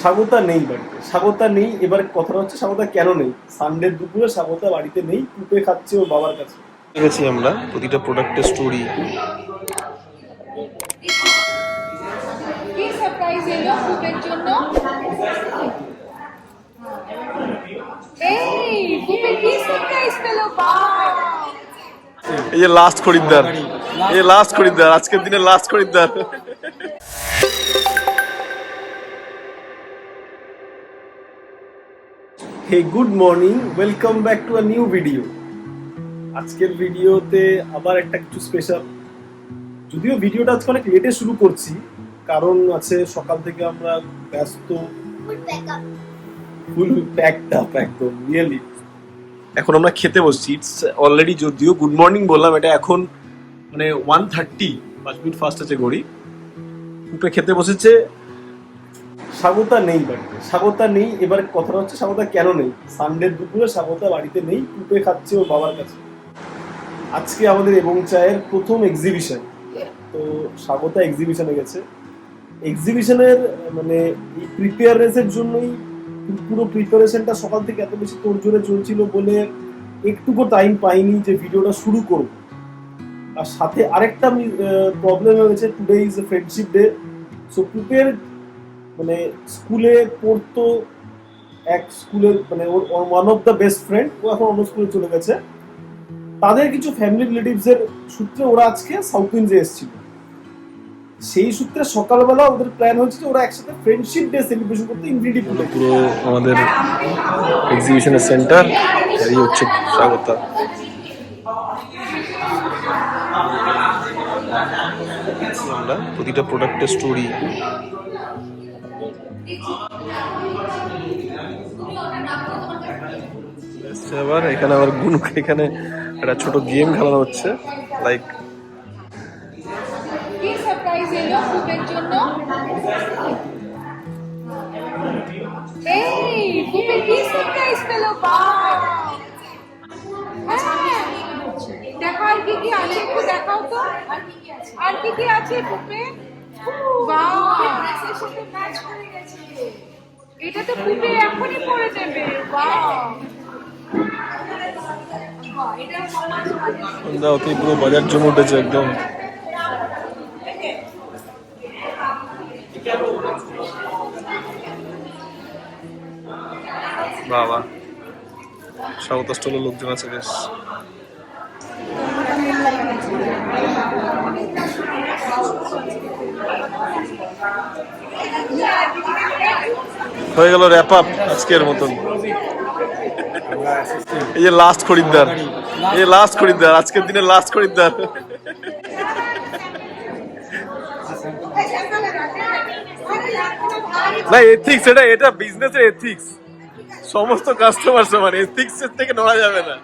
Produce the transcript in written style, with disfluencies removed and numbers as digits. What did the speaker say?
স্বাগতা নেই বাড়িতে, স্বাগতা নেই। এবার কথাটা হচ্ছে স্বাগতা কেন নেই। সানডে দুপুরে স্বাগতা বাড়িতে নেই, কুপে খাচ্ছে ওর বাবার কাছে। দেখেছি আমরা প্রতিটা প্রোডাক্টের স্টোরি। কি সারপ্রাইজ এলো কুপের জন্য? এই কুপে কি সারপ্রাইজ পেলো? এই যে লাস্ট খরিদ্দার, এই লাস্ট খরিদ্দার, আজকের দিনে লাস্ট খরিদ্দার। Hey good morning, welcome back to a new video. আজকের ভিডিওতে আবার একটা কিছু স্পেশাল। যদিও ভিডিওটা আজকে অনেক লেটে শুরু করছি, কারণ আছে সকাল থেকে আমরা ব্যস্ত, ফুল প্যাকড আপ একদম রিয়েলি। এখন আমরা খেতে বসছি, ইটস অলরেডি, যদিও গুড মর্নিং বললাম, এটা এখন মানে 1:30, 5 মিনিট ফার্স্ট আছে ঘড়ি। কুপে খেতে বসেছে। স্বাগতা নেই বাড়িতে, স্বাগতা নেই। এবার কথাটা হচ্ছে স্বাগতা কেন নেই। সানডে দুপুরে স্বাগতা বাড়িতে নেই, কুপে খাচ্ছে ওর বাবার কাছে। আজকে আমাদের এবং চায়ের প্রথম এক্সিবিশন, তো স্বাগতা এক্সিবিশনে গেছে। এক্সিবিশনের মানে এই প্রিপেয়ারেন্সের জন্যই পুরো প্রিপারেশনটা সকাল থেকে এত বেশি তোড়জোড়ে চলছিল বলে একটুকু টাইম পাইনি যে ভিডিওটা শুরু করব। আর সাথে আরেকটা প্রবলেম হয়েছে, today is friendship day. So কুপের মানে স্কুলে পড়তো, এক স্কুলের মানে ওর one of the best friend, ও এখন অন্য স্কুলে চলে গেছে। তাদের কিছু ফ্যামিলি রিলেটিভস এর সূত্রে ওরা আজকে সাউথ ইন্ডিয়া এসেছিল। সেই সূত্রে সকালবেলা ওদের প্ল্যান হচ্ছে যে ওরা একসাথে ফ্রেন্ডশিপ ডে সেলিব্রেশন করতে ইনফিনিটি পুলে। পুরো আমাদের এক্সিবিশনের সেন্টার, এই হচ্ছে স্বাগতা। আমরা প্রতিটা প্রোডাক্টের স্টোরি। আবার এখানে আবার গুনুকে এখানে একটা ছোট গেম খেলানো হচ্ছে, লাইক কি সারপ্রাইজ এলো কুপের জন্য? এই কুপে কি সারপ্রাইজ পেলো? দেখো আর কি কি আছে, একটু দেখাও তো। আর কি কি আছে কুপে? বাহ, ড্রেসের সাথে ম্যাচ করে গেছে। এটা তো কুপে এখনই পরে নেবে। বাহ, সন্ধ্যা পুরো বাজার জমে উঠেছে একদম। বাবা, স্বাগত স্টলের লোকজন আছে বেশ। হয়ে গেল র্যাপ আপ আজকের মতন। এই যে লাস্ট খরিদ্দার, এই লাস্ট খরিদ্দার, আজকের দিনে লাস্ট খরিদ্দার। না, এথিক্স, এটা বিজনেসের এথিক্স। সমস্ত কাস্টমার সমান, এথিক্স এর থেকে নড়া যাবে না।